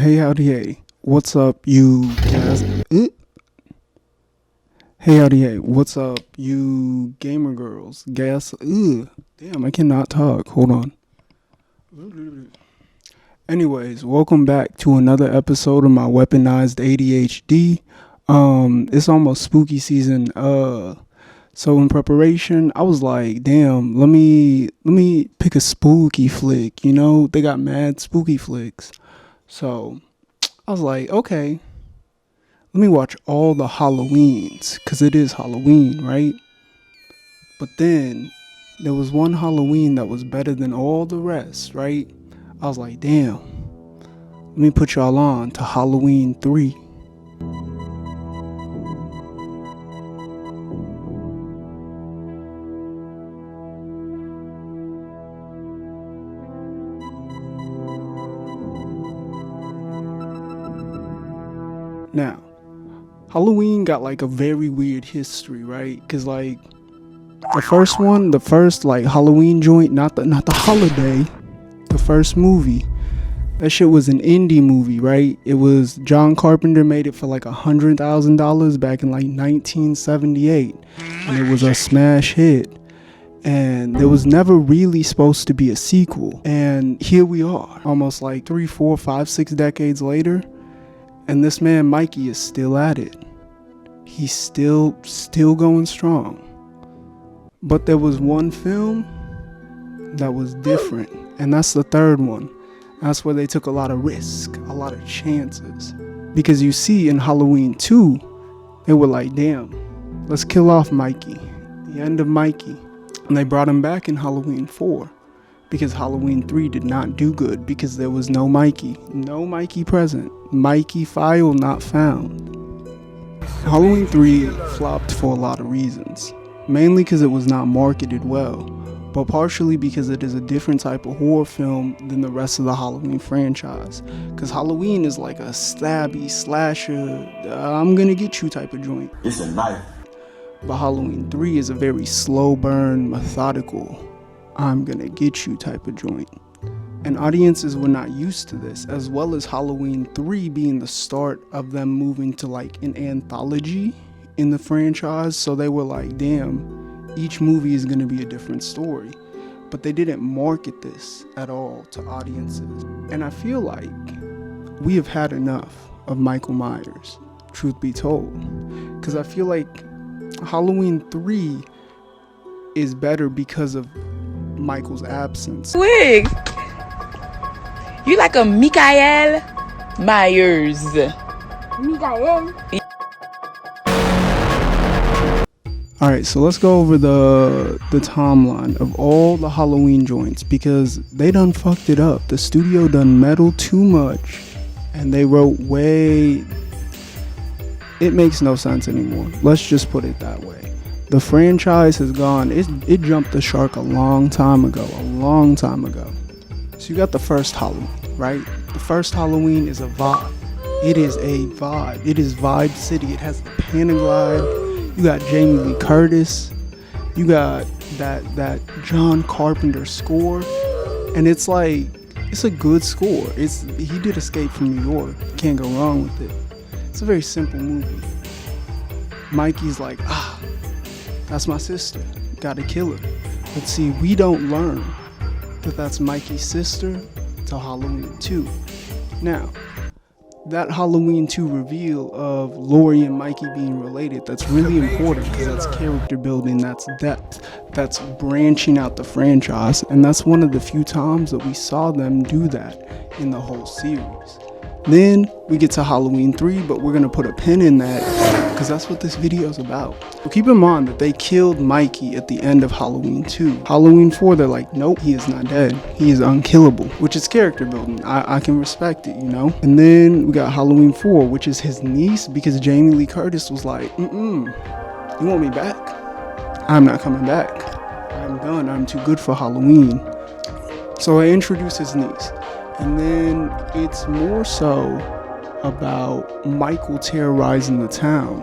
Hey, howdy, hey. What's up, you guys? Hey, howdy, hey. What's up, you gamer girls? Damn, I cannot talk. Hold on. Anyways, welcome back to another episode of my weaponized ADHD. It's almost spooky season. So in preparation, I was like, damn, let me pick a spooky flick. You know, they got mad spooky flicks. So I was like, okay, let me watch all the Halloweens, because it is Halloween, right? But then there was one Halloween that was better than all the rest, right? I was like, damn, let me put y'all on to Halloween 3. Now, Halloween got like a very weird history, right? Cause like the first like Halloween joint, not the holiday, the first movie, that shit was an indie movie, right? It was John Carpenter made it for like $100,000 back in like 1978, and it was a smash hit. And there was never really supposed to be a sequel. And here we are, almost like 3, 4, 5, 6 decades later, and this man Mikey is still at it. He's still going strong. But there was one film that was different, and that's the third one. That's where they took a lot of risk, a lot of chances. Because you see, in Halloween 2, they were like, damn, let's kill off Mikey, the end of Mikey. And they brought him back in Halloween 4, because Halloween 3 did not do good, because there was no Mikey present, Mikey file not found. Halloween 3 flopped for a lot of reasons, mainly because it was not marketed well, but partially because it is a different type of horror film than the rest of the Halloween franchise. Because Halloween is like a stabby, slasher, I'm gonna get you type of joint. It's a knife. But Halloween 3 is a very slow burn, methodical, I'm gonna get you type of joint. And audiences were not used to this, as well as Halloween 3 being the start of them moving to like an anthology in the franchise. So they were like, damn, each movie is gonna be a different story. But they didn't market this at all to audiences. And I feel like we have had enough of Michael Myers, truth be told. Because I feel like Halloween 3 is better because of Michael's absence. Wig, you like a Michael Myers. Miguel. Alright, so let's go over the timeline of all the Halloween joints, because they done fucked it up. The studio done meddled too much, and they wrote it makes no sense anymore. Let's just put it that way. The franchise has gone, it jumped the shark a long time ago. So you got the first Halloween, right? The first Halloween is a vibe. It is a vibe. It is Vibe City. It has the Panaglide. You got Jamie Lee Curtis. You got that John Carpenter score. And it's like, it's a good score. He did Escape from New York. Can't go wrong with it. It's a very simple movie. Mikey's like, that's my sister. Gotta kill her. But see, we don't learn that that's Mikey's sister till Halloween 2. Now, that Halloween 2 reveal of Laurie and Mikey being related, that's really important, because that's character building, that's depth, that's branching out the franchise, and that's one of the few times that we saw them do that in the whole series. Then we get to Halloween 3, but we're gonna put a pin in that, because that's what this video is about. So keep in mind that they killed Mikey at the end of Halloween 2. Halloween 4, they're like, nope, he is not dead. He is unkillable, which is character building. I can respect it, you know? And then we got Halloween 4, which is his niece, because Jamie Lee Curtis was like, you want me back? I'm not coming back. I'm done. I'm too good for Halloween. So I introduce his niece. And then it's more so about Michael terrorizing the town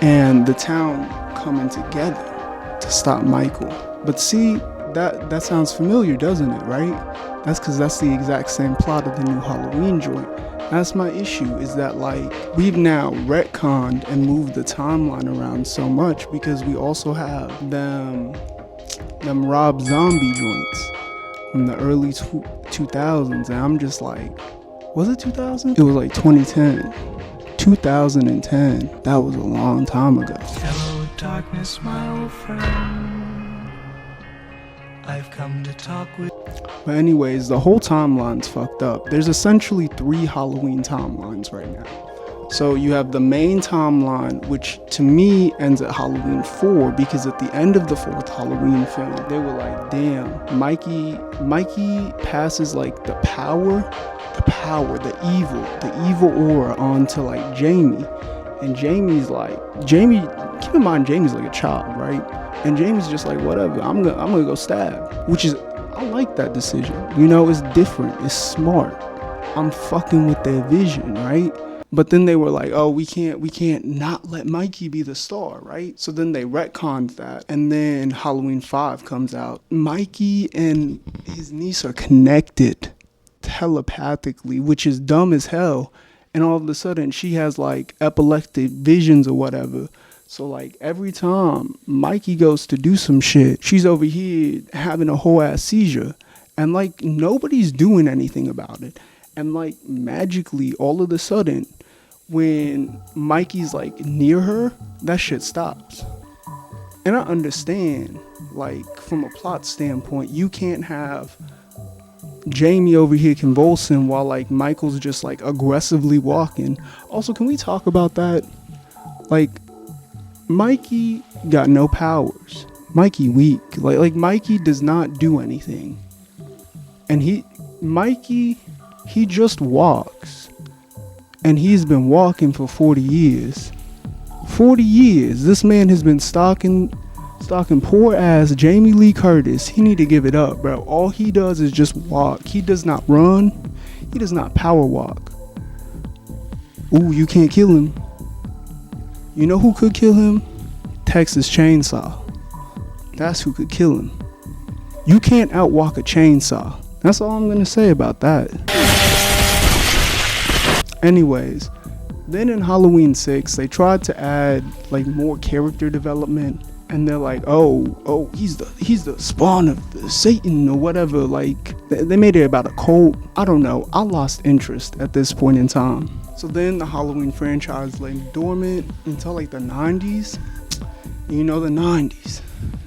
and the town coming together to stop Michael. But see, that sounds familiar, doesn't it, right? That's because that's the exact same plot of the new Halloween joint. That's my issue, is that like we've now retconned and moved the timeline around so much because we also have them Rob Zombie joints from the early 2000s, and I'm just like, was it 2000? It was like 2010. 2010. That was a long time ago. Hello, darkness, my old friend. I've come to talk with. But anyways, the whole timeline's fucked up. There's essentially 3 Halloween timelines right now. So you have the main timeline, which to me ends at Halloween 4, because at the end of the 4th Halloween film, they were like, damn, Mikey passes like the evil aura onto like Jamie. And Jamie's like, keep in mind, Jamie's like a child, right? And Jamie's just like, whatever, I'm gonna go stab. Which is, I like that decision. You know, it's different, it's smart. I'm fucking with their vision, right? But then they were like, oh, we can't not let Mikey be the star, right? So then they retconned that. And then Halloween 5 comes out. Mikey and his niece are connected telepathically, which is dumb as hell. And all of a sudden she has like epileptic visions or whatever. So like every time Mikey goes to do some shit, she's over here having a whole ass seizure. And like nobody's doing anything about it. And like magically all of a sudden, when Mikey's like near her, that shit stops. And I understand, like from a plot standpoint, you can't have Jamie over here convulsing while like Michael's just like aggressively walking. Also, can we talk about that? Like Mikey got no powers. Mikey weak. Like Mikey does not do anything. And Mikey just walks. And he's been walking for 40 years. 40 years. This man has been stalking poor ass Jamie Lee Curtis. He need to give it up, bro. All he does is just walk. He does not run. He does not power walk. Ooh, you can't kill him. You know who could kill him? Texas Chainsaw. That's who could kill him. You can't outwalk a chainsaw. That's all I'm gonna say about that. Anyways, then in Halloween 6, they tried to add like more character development, and they're like, oh, he's the spawn of Satan or whatever. Like they made it about a cult. I don't know. I lost interest at this point in time. So then the Halloween franchise lay dormant until like the 90s. You know, the 90s.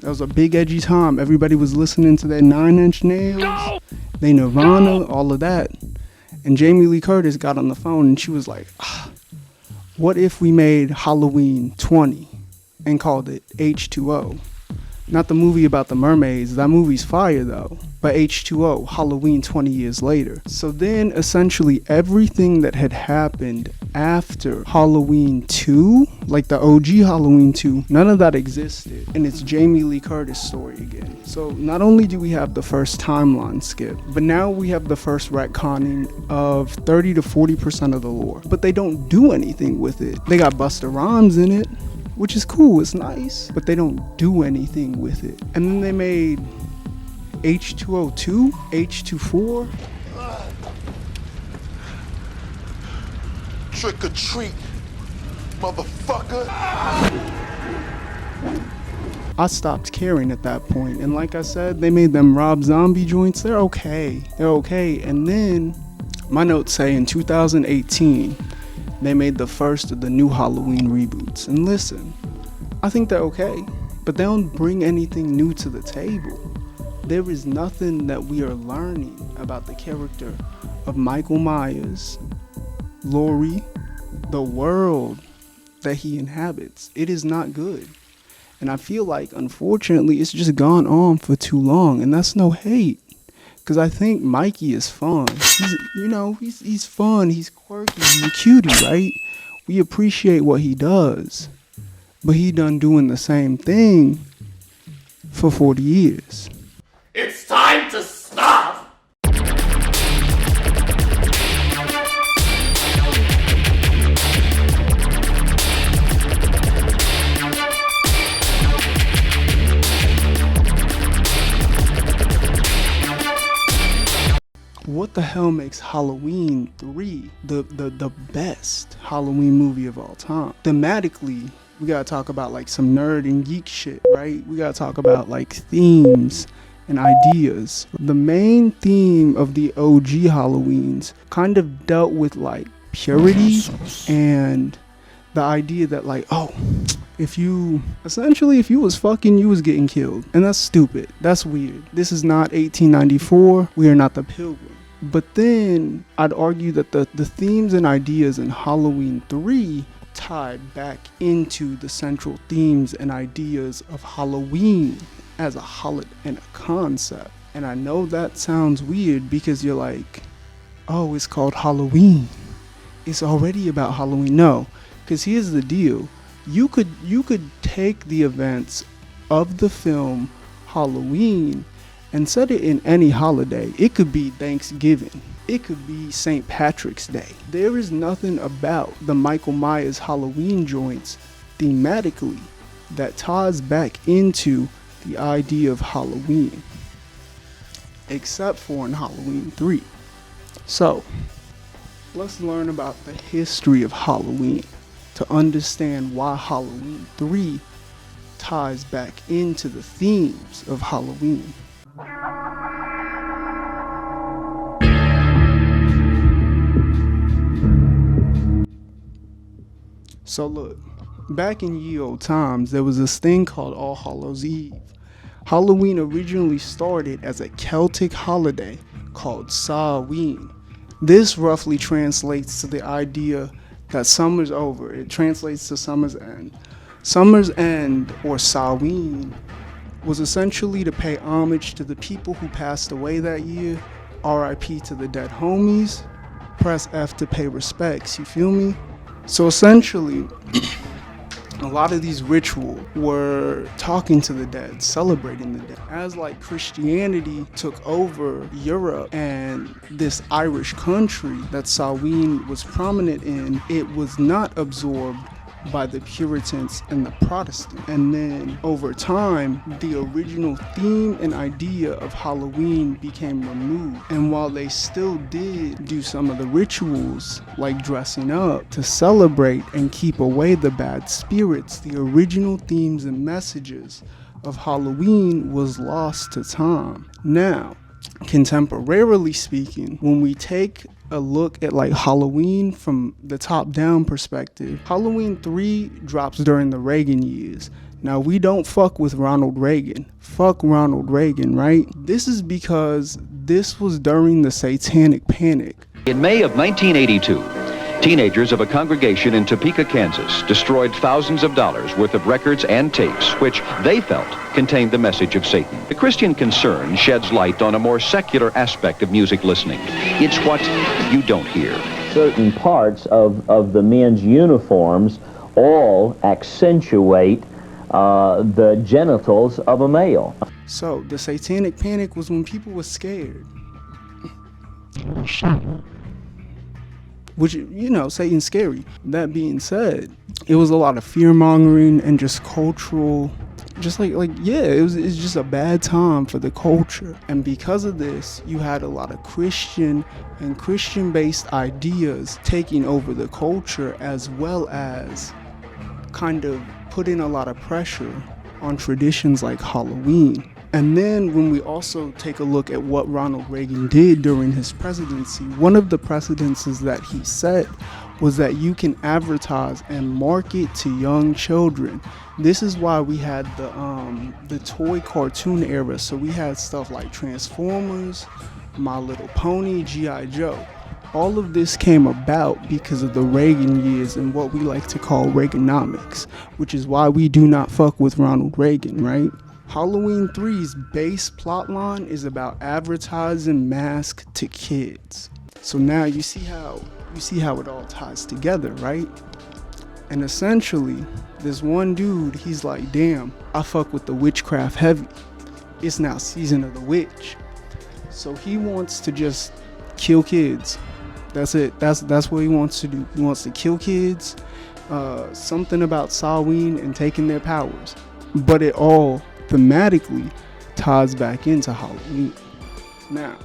That was a big edgy time. Everybody was listening to their 9 Inch Nails, they Nirvana, all of that. And Jamie Lee Curtis got on the phone and she was like, what if we made Halloween 20 and called it H2O? Not the movie about the mermaids. That movie's fire though. But H2O, Halloween 20 years later. So then essentially everything that had happened after Halloween 2, like the OG Halloween 2, none of that existed. And it's Jamie Lee Curtis' story again. So not only do we have the first timeline skip, but now we have the first retconning of 30 to 40% of the lore. But they don't do anything with it. They got Busta Rhymes in it, which is cool, it's nice, but they don't do anything with it. And then they made H2O2, H24. Trick or treat, motherfucker. I stopped caring at that point, and like I said, they made them Rob Zombie joints. They're okay. And then my notes say in 2018 they made the first of the new Halloween reboots. And listen, I think they're okay, but they don't bring anything new to the table. There is nothing that we are learning about the character of Michael Myers, Laurie, the world that he inhabits. It is not good. And I feel like, unfortunately, it's just gone on for too long. And that's no hate. Because I think Mikey is fun. He's fun. He's quirky. He's a cutie, right? We appreciate what he does. But he done doing the same thing for 40 years. It's time to stop! what the hell makes Halloween 3 the best Halloween movie of all time? Thematically, we gotta talk about like some nerd and geek shit, right? We gotta talk about like themes and ideas. The main theme of the OG Halloweens kind of dealt with like purity and the idea that like, oh, if you was fucking, you was getting killed. And that's stupid. That's weird. This is not 1894. We are not the Pilgrim. But then I'd argue that the themes and ideas in Halloween 3 tied back into the central themes and ideas of Halloween as a holiday and a concept. And I know that sounds weird because you're like, oh, it's called Halloween. It's already about Halloween. No, because here's the deal. You could take the events of the film Halloween and set it in any holiday. It could be Thanksgiving. It could be St. Patrick's Day. There is nothing about the Michael Myers Halloween joints thematically that ties back into the idea of Halloween, except for in Halloween 3. So, let's learn about the history of Halloween to understand why Halloween 3 ties back into the themes of Halloween. So look, back in ye old times, there was this thing called All Hallows Eve. Halloween originally started as a Celtic holiday called Samhain. This roughly translates to the idea that summer's over. It translates to summer's end. Summer's end, or Samhain, was essentially to pay homage to the people who passed away that year. RIP to the dead homies. Press F to pay respects, you feel me? So essentially, a lot of these rituals were talking to the dead, celebrating the dead. As like Christianity took over Europe and this Irish country that Samhain was prominent in, it was not absorbed by the Puritans and the Protestants. And then over time, the original theme and idea of Halloween became removed. And while they still did do some of the rituals, like dressing up to celebrate and keep away the bad spirits, the original themes and messages of Halloween was lost to time. Now, contemporarily speaking, when we take a look at like Halloween from the top down perspective, Halloween 3 drops during the Reagan years. Now, we don't fuck with Ronald Reagan. Fuck Ronald Reagan, right? This is because this was during the Satanic Panic. In May of 1982, teenagers of a congregation in Topeka, Kansas, destroyed thousands of dollars worth of records and tapes, which they felt contained the message of Satan. The Christian Concern sheds light on a more secular aspect of music listening. It's what you don't hear. Certain parts of the men's uniforms all accentuate the genitals of a male. So, the Satanic Panic was when people were scared. Which, you know, Satan's scary. That being said, it was a lot of fear-mongering and just cultural, just it's just a bad time for the culture. And because of this, you had a lot of Christian and Christian-based ideas taking over the culture, as well as kind of putting a lot of pressure on traditions like Halloween. And then when we also take a look at what Ronald Reagan did during his presidency, one of the precedences that he set was that you can advertise and market to young children. This is why we had the toy cartoon era. So we had stuff like Transformers, My Little Pony, G.I. Joe. All of this came about because of the Reagan years and what we like to call Reaganomics, which is why we do not fuck with Ronald Reagan, right? Halloween 3's base plotline is about advertising masks to kids. So now you see how it all ties together, right? And essentially, this one dude, he's like, damn, I fuck with the witchcraft heavy. It's now season of the witch. So he wants to just kill kids. That's it. That's what he wants to do. He wants to kill kids. Something about Samhain and taking their powers. But it all thematically ties back into Halloween. Now,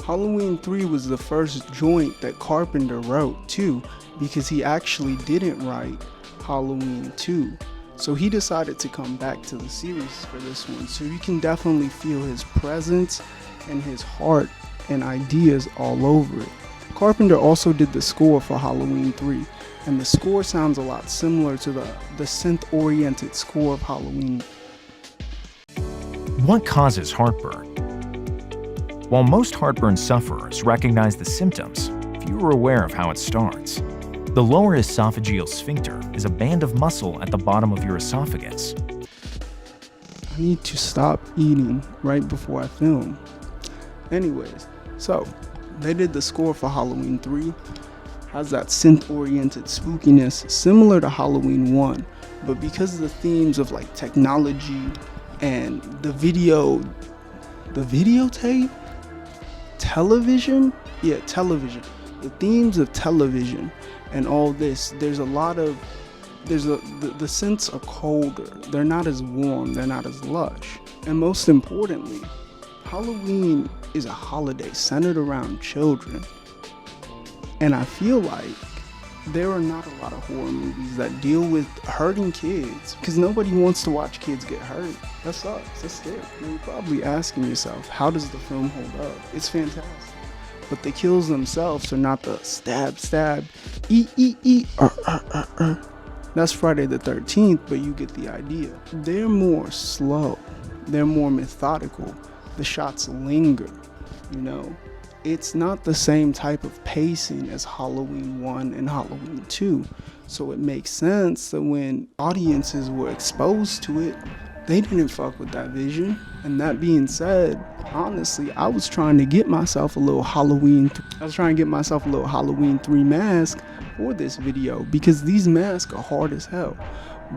Halloween 3 was the first joint that Carpenter wrote too, because he actually didn't write Halloween 2. So he decided to come back to the series for this one. So you can definitely feel his presence and his heart and ideas all over it. Carpenter also did the score for Halloween 3, and the score sounds a lot similar to the synth-oriented score of Halloween. What causes heartburn? While most heartburn sufferers recognize the symptoms, few are aware of how it starts. The lower esophageal sphincter is a band of muscle at the bottom of your esophagus. I need to stop eating right before I film. Anyways, so they did the score for Halloween 3. Has that synth-oriented spookiness similar to Halloween 1, but because of the themes of like technology and the videotape, television, the themes of television and all this, there's a lot of, the scents are colder, they're not as warm, they're not as lush, and most importantly, Halloween is a holiday centered around children, and I feel like there are not a lot of horror movies that deal with hurting kids, because nobody wants to watch kids get hurt. That sucks. That's scary. You're probably asking yourself, how does the film hold up? It's fantastic. But the kills themselves are not the stab, eat, That's Friday the 13th, but you get the idea. They're more slow. They're more methodical. The shots linger, you know. It's not the same type of pacing as Halloween 1 and Halloween 2. So it makes sense that when audiences were exposed to it, they didn't fuck with that vision. And that being said, honestly, I was trying to get myself a little Halloween 3 mask for this video, because these masks are hard as hell.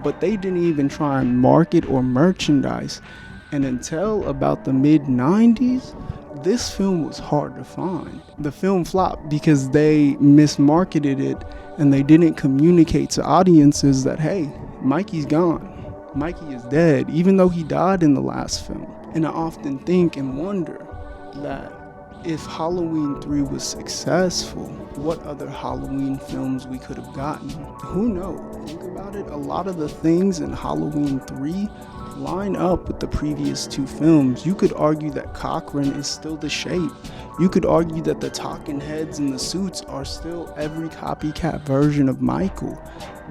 But they didn't even try and market or merchandise. And until about the mid-90s, this film was hard to find. The film flopped because they mismarketed it and they didn't communicate to audiences that, hey, Mikey's gone. Mikey is dead, even though he died in the last film. And I often think and wonder that if Halloween 3 was successful, what other Halloween films we could have gotten. Who knows? Think about it. A lot of the things in Halloween 3 line up with the previous two films. You could argue that Cochran is still the shape. You could argue that the talking heads and the suits are still every copycat version of Michael.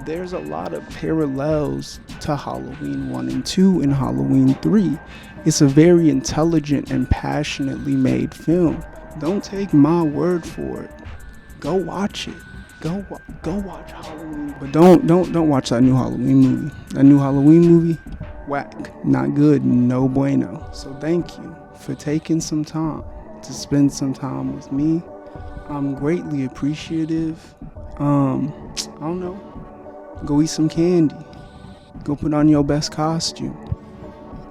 There's a lot of parallels to Halloween 1 and 2 and Halloween 3. It's a very intelligent and passionately made film. Don't take my word for it. Go watch it. Go watch Halloween. But don't watch that new Halloween movie. That new Halloween movie, whack, not good, no bueno. So thank you for taking some time to spend some time with me. I'm greatly appreciative. I don't know. Go eat some candy. Go put on your best costume.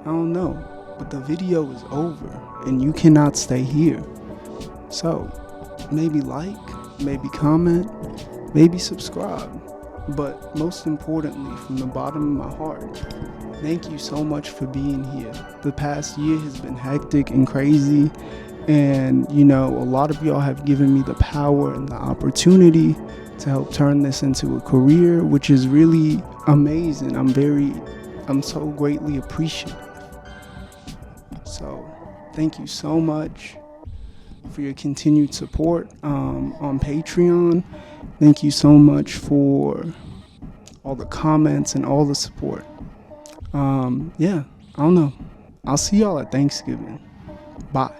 I don't know. But the video is over and you cannot stay here. So maybe like, maybe comment, maybe subscribe. But most importantly, from the bottom of my heart, thank you so much for being here. The past year has been hectic and crazy. And, you know, a lot of y'all have given me the power and the opportunity to help turn this into a career, which is really amazing. I'm so greatly appreciative. So thank you so much for your continued support on Patreon. Thank you so much for all the comments and all the support. Yeah, I don't know. I'll see y'all at Thanksgiving. Bye.